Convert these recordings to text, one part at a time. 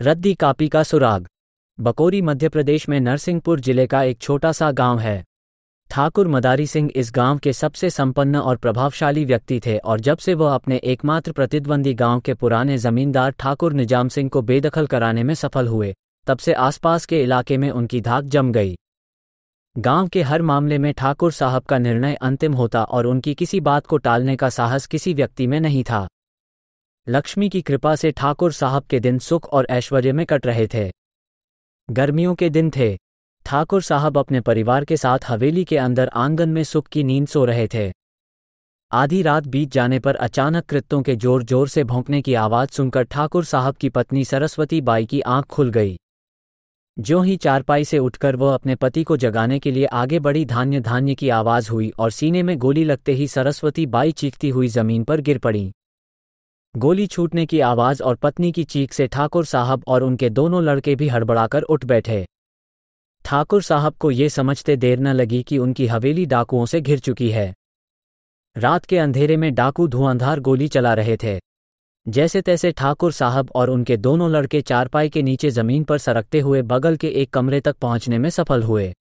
रद्दी कापी का सुराग। बकोरी मध्य प्रदेश में नरसिंहपुर जिले का एक छोटा सा गांव है। ठाकुर मदारी सिंह इस गांव के सबसे संपन्न और प्रभावशाली व्यक्ति थे और जब से वह अपने एकमात्र प्रतिद्वंदी गांव के पुराने जमींदार ठाकुर निजाम सिंह को बेदखल कराने में सफल हुए, तब से आसपास के इलाके में उनकी धाक जम गई। गांव के हर मामले में ठाकुर साहब का निर्णय अंतिम होता और उनकी किसी बात को टालने का साहस किसी व्यक्ति में नहीं था। लक्ष्मी की कृपा से ठाकुर साहब के दिन सुख और ऐश्वर्य में कट रहे थे। गर्मियों के दिन थे। ठाकुर साहब अपने परिवार के साथ हवेली के अंदर आंगन में सुख की नींद सो रहे थे। आधी रात बीत जाने पर अचानक कृत्यों के जोर जोर से भौंकने की आवाज सुनकर ठाकुर साहब की पत्नी सरस्वती बाई की आंख खुल गई। ज्यों ही चारपाई से उठकर वह अपने पति को जगाने के लिए आगे बढ़ी, धान्य धान्य की आवाज हुई और सीने में गोली लगते ही सरस्वती बाई चीखती हुई जमीन पर गिर पड़ी। गोली छूटने की आवाज और पत्नी की चीख से ठाकुर साहब और उनके दोनों लड़के भी हड़बड़ाकर उठ बैठे। ठाकुर साहब को ये समझते देर न लगी कि उनकी हवेली डाकुओं से घिर चुकी है। रात के अंधेरे में डाकू धुआंधार गोली चला रहे थे। जैसे तैसे ठाकुर साहब और उनके दोनों लड़के चारपाई के नीचे जमीन पर सरकते हुए बगल के एक कमरे तक पहुंचने में सफल हुए।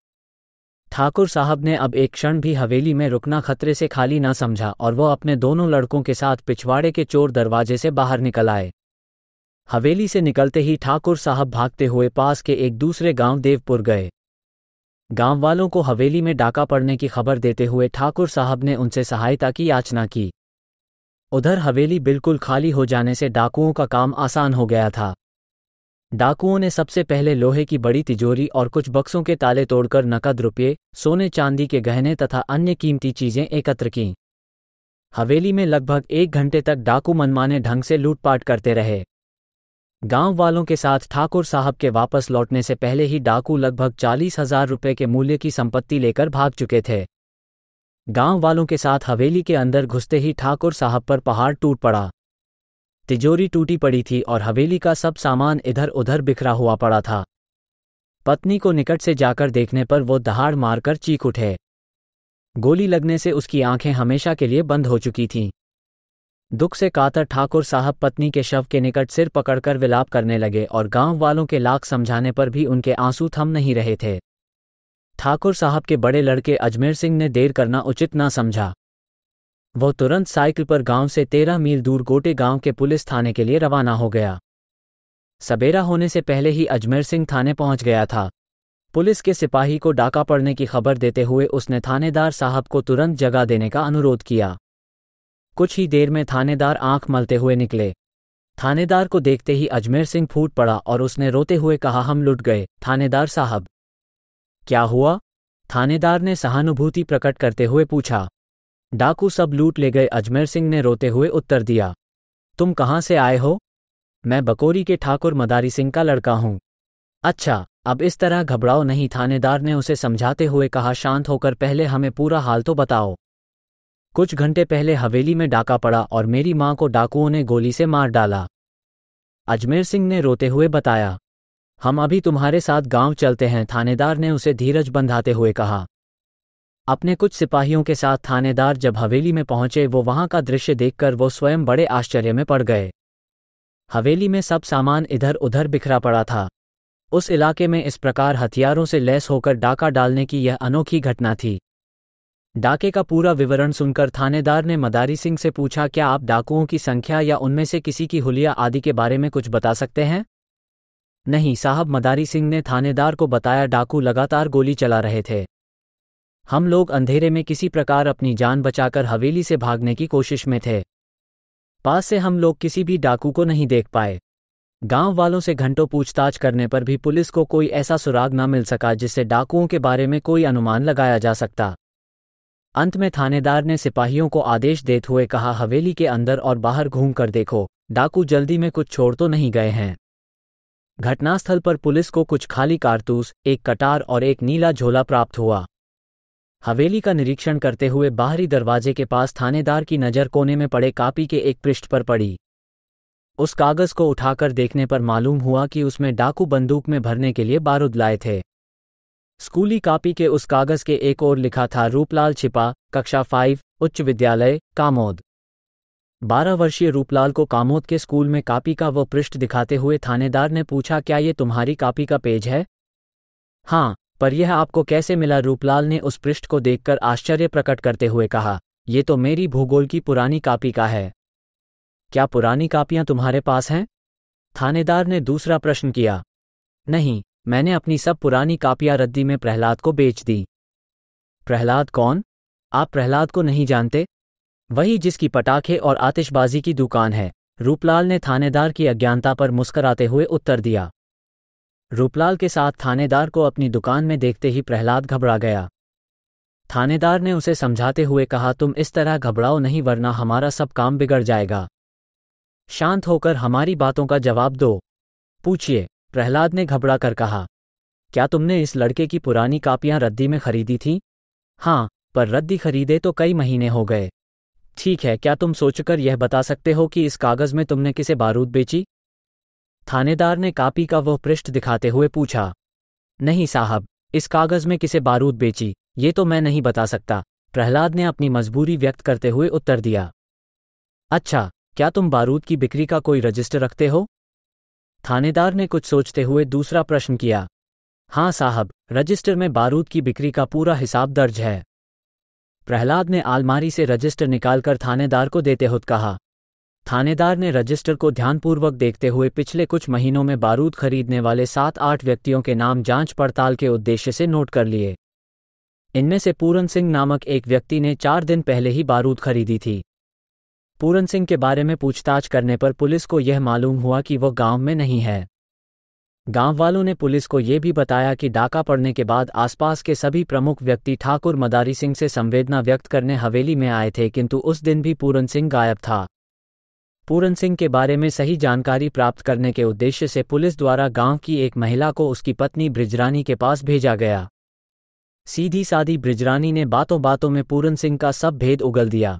ठाकुर साहब ने अब एक क्षण भी हवेली में रुकना खतरे से खाली न समझा और वह अपने दोनों लड़कों के साथ पिछवाड़े के चोर दरवाजे से बाहर निकल आए। हवेली से निकलते ही ठाकुर साहब भागते हुए पास के एक दूसरे गांव देवपुर गए। गांव वालों को हवेली में डाका पड़ने की खबर देते हुए ठाकुर साहब ने उनसे सहायता की याचना की। उधर हवेली बिल्कुल खाली हो जाने से डाकुओं का काम आसान हो गया था। डाकुओं ने सबसे पहले लोहे की बड़ी तिजोरी और कुछ बक्सों के ताले तोड़कर नकद रुपये, सोने चांदी के गहने तथा अन्य कीमती चीजें एकत्र कीं। हवेली में लगभग 1 घंटे तक डाकू मनमाने ढंग से लूटपाट करते रहे। गांव वालों के साथ ठाकुर साहब के वापस लौटने से पहले ही डाकू लगभग 40,000 रुपये के मूल्य की संपत्ति लेकर भाग चुके थे। गांव वालों के साथ हवेली के अंदर घुसते ही ठाकुर साहब पर पहाड़ टूट पड़ा। तिजोरी टूटी पड़ी थी और हवेली का सब सामान इधर उधर बिखरा हुआ पड़ा था। पत्नी को निकट से जाकर देखने पर वो दहाड़ मारकर चीख उठे। गोली लगने से उसकी आंखें हमेशा के लिए बंद हो चुकी थीं। दुख से कातर ठाकुर साहब पत्नी के शव के निकट सिर पकड़कर विलाप करने लगे और गांव वालों के लाख समझाने पर भी उनके आंसू थम नहीं रहे थे। ठाकुर साहब के बड़े लड़के अजमेर सिंह ने देर करना उचित न समझा। वह तुरंत साइकिल पर गांव से 13 मील दूर गोटे गांव के पुलिस थाने के लिए रवाना हो गया। सबेरा होने से पहले ही अजमेर सिंह थाने पहुंच गया था। पुलिस के सिपाही को डाका पड़ने की खबर देते हुए उसने थानेदार साहब को तुरंत जगह देने का अनुरोध किया। कुछ ही देर में थानेदार आंख मलते हुए निकले। थानेदार को देखते ही अजमेर सिंह फूट पड़ा और उसने रोते हुए कहा, हम लुट गए थानेदार साहब। क्या हुआ? थानेदार ने सहानुभूति प्रकट करते हुए पूछा। डाकू सब लूट ले गए, अजमेर सिंह ने रोते हुए उत्तर दिया। तुम कहाँ से आए हो? मैं बकोरी के ठाकुर मदारी सिंह का लड़का हूँ। अच्छा, अब इस तरह घबराओ नहीं, थानेदार ने उसे समझाते हुए कहा। शांत होकर पहले हमें पूरा हाल तो बताओ। कुछ घंटे पहले हवेली में डाका पड़ा और मेरी मां को डाकुओं ने गोली से मार डाला, अजमेर सिंह ने रोते हुए बताया। हम अभी तुम्हारे साथ गांव चलते हैं, थानेदार ने उसे धीरज बंधाते हुए कहा। अपने कुछ सिपाहियों के साथ थानेदार जब हवेली में पहुंचे, वो वहां का दृश्य देखकर वो स्वयं बड़े आश्चर्य में पड़ गए। हवेली में सब सामान इधर उधर बिखरा पड़ा था। उस इलाके में इस प्रकार हथियारों से लैस होकर डाका डालने की यह अनोखी घटना थी। डाके का पूरा विवरण सुनकर थानेदार ने मदारी सिंह से पूछा, क्या आप डाकुओं की संख्या या उनमें से किसी की हुलिया आदि के बारे में कुछ बता सकते हैं? नहीं साहब, मदारी सिंह ने थानेदार को बताया। डाकू लगातार गोली चला रहे थे। हम लोग अंधेरे में किसी प्रकार अपनी जान बचाकर हवेली से भागने की कोशिश में थे। पास से हम लोग किसी भी डाकू को नहीं देख पाए। गांव वालों से घंटों पूछताछ करने पर भी पुलिस को कोई ऐसा सुराग न मिल सका जिससे डाकुओं के बारे में कोई अनुमान लगाया जा सकता। अंत में थानेदार ने सिपाहियों को आदेश देते हुए कहा, हवेली के अंदर और बाहर घूम कर देखो, डाकू जल्दी में कुछ छोड़ तो नहीं गए हैं। घटनास्थल पर पुलिस को कुछ खाली कारतूस, एक कटार और एक नीला झोला प्राप्त हुआ। हवेली का निरीक्षण करते हुए बाहरी दरवाजे के पास थानेदार की नज़र कोने में पड़े कापी के एक पृष्ठ पर पड़ी। उस कागज को उठाकर देखने पर मालूम हुआ कि उसमें डाकू बंदूक में भरने के लिए बारूद लाए थे। स्कूली कापी के उस कागज के एक ओर लिखा था, रूपलाल छिपा, कक्षा 5, उच्च विद्यालय, कामोद। 12 वर्षीय रूपलाल को कामोद के स्कूल में कॉपी का वो पृष्ठ दिखाते हुए थानेदार ने पूछा, क्या ये तुम्हारी कॉपी का पेज है? हाँ, पर यह आपको कैसे मिला? रूपलाल ने उस पृष्ठ को देखकर आश्चर्य प्रकट करते हुए कहा, ये तो मेरी भूगोल की पुरानी कॉपी का है। क्या पुरानी कॉपियां तुम्हारे पास हैं? थानेदार ने दूसरा प्रश्न किया। नहीं, मैंने अपनी सब पुरानी कॉपियां रद्दी में प्रहलाद को बेच दी। प्रहलाद कौन? आप प्रहलाद को नहीं जानते? वही जिसकी पटाखे और आतिशबाजी की दुकान है, रूपलाल ने थानेदार की अज्ञानता पर मुस्कराते हुए उत्तर दिया। रूपलाल के साथ थानेदार को अपनी दुकान में देखते ही प्रहलाद घबरा गया। थानेदार ने उसे समझाते हुए कहा, तुम इस तरह घबराओ नहीं वरना हमारा सब काम बिगड़ जाएगा। शांत होकर हमारी बातों का जवाब दो। पूछिए, प्रहलाद ने घबरा कर कहा। क्या तुमने इस लड़के की पुरानी कॉपियां रद्दी में खरीदी थीं? हाँ, पर रद्दी खरीदे तो कई महीने हो गए। ठीक है, क्या तुम सोचकर यह बता सकते हो कि इस कागज में तुमने किसे बारूद बेची? थानेदार ने कॉपी का वह पृष्ठ दिखाते हुए पूछा। नहीं साहब, इस कागज में किसे बारूद बेची ये तो मैं नहीं बता सकता, प्रहलाद ने अपनी मजबूरी व्यक्त करते हुए उत्तर दिया। अच्छा, क्या तुम बारूद की बिक्री का कोई रजिस्टर रखते हो? थानेदार ने कुछ सोचते हुए दूसरा प्रश्न किया। हाँ साहब, रजिस्टर में बारूद की बिक्री का पूरा हिसाब दर्ज है। प्रहलाद ने अलमारी से रजिस्टर निकालकर थानेदार को देते हुए कहा। थानेदार ने रजिस्टर को ध्यानपूर्वक देखते हुए पिछले कुछ महीनों में बारूद खरीदने वाले 7-8 व्यक्तियों के नाम जांच पड़ताल के उद्देश्य से नोट कर लिए। इनमें से पूरन सिंह नामक एक व्यक्ति ने 4 दिन पहले ही बारूद खरीदी थी। पूरन सिंह के बारे में पूछताछ करने पर पुलिस को यह मालूम हुआ कि वह गांव में नहीं है। गांव वालों ने पुलिस को यह भी बताया कि डाका पड़ने के बाद आसपास के सभी प्रमुख व्यक्ति ठाकुर मदारी सिंह से संवेदना व्यक्त करने हवेली में आए थे, किंतु उस दिन भी पूरन सिंह गायब था। पूरन सिंह के बारे में सही जानकारी प्राप्त करने के उद्देश्य से पुलिस द्वारा गांव की एक महिला को उसकी पत्नी बृजरानी के पास भेजा गया। सीधी सादी बृजरानी ने बातों बातों में पूरन सिंह का सब भेद उगल दिया।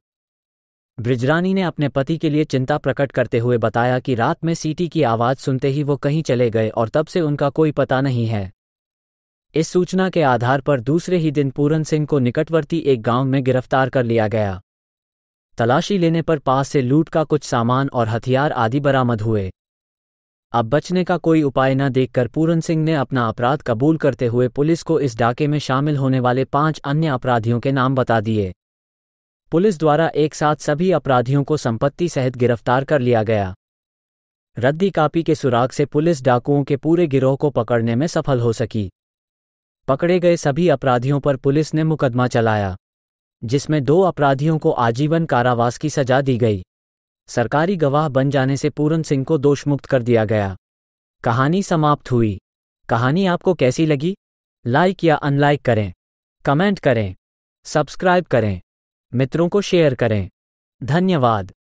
बृजरानी ने अपने पति के लिए चिंता प्रकट करते हुए बताया कि रात में सीटी की आवाज़ सुनते ही वो कहीं चले गए और तब से उनका कोई पता नहीं है। इस सूचना के आधार पर दूसरे ही दिन पूरन सिंह को निकटवर्ती एक गांव में गिरफ्तार कर लिया गया। तलाशी लेने पर पास से लूट का कुछ सामान और हथियार आदि बरामद हुए। अब बचने का कोई उपाय न देखकर पूरन सिंह ने अपना अपराध कबूल करते हुए पुलिस को इस डाके में शामिल होने वाले 5 अन्य अपराधियों के नाम बता दिए। पुलिस द्वारा एक साथ सभी अपराधियों को संपत्ति सहित गिरफ्तार कर लिया गया। रद्दी कॉपी के सुराग से पुलिस डाकुओं के पूरे गिरोह को पकड़ने में सफल हो सकी। पकड़े गए सभी अपराधियों पर पुलिस ने मुकदमा चलाया, जिसमें 2 अपराधियों को आजीवन कारावास की सजा दी गई। सरकारी गवाह बन जाने से पूरन सिंह को दोषमुक्त कर दिया गया। कहानी समाप्त हुई। कहानी आपको कैसी लगी? लाइक या अनलाइक करें, कमेंट करें, सब्सक्राइब करें, मित्रों को शेयर करें। धन्यवाद।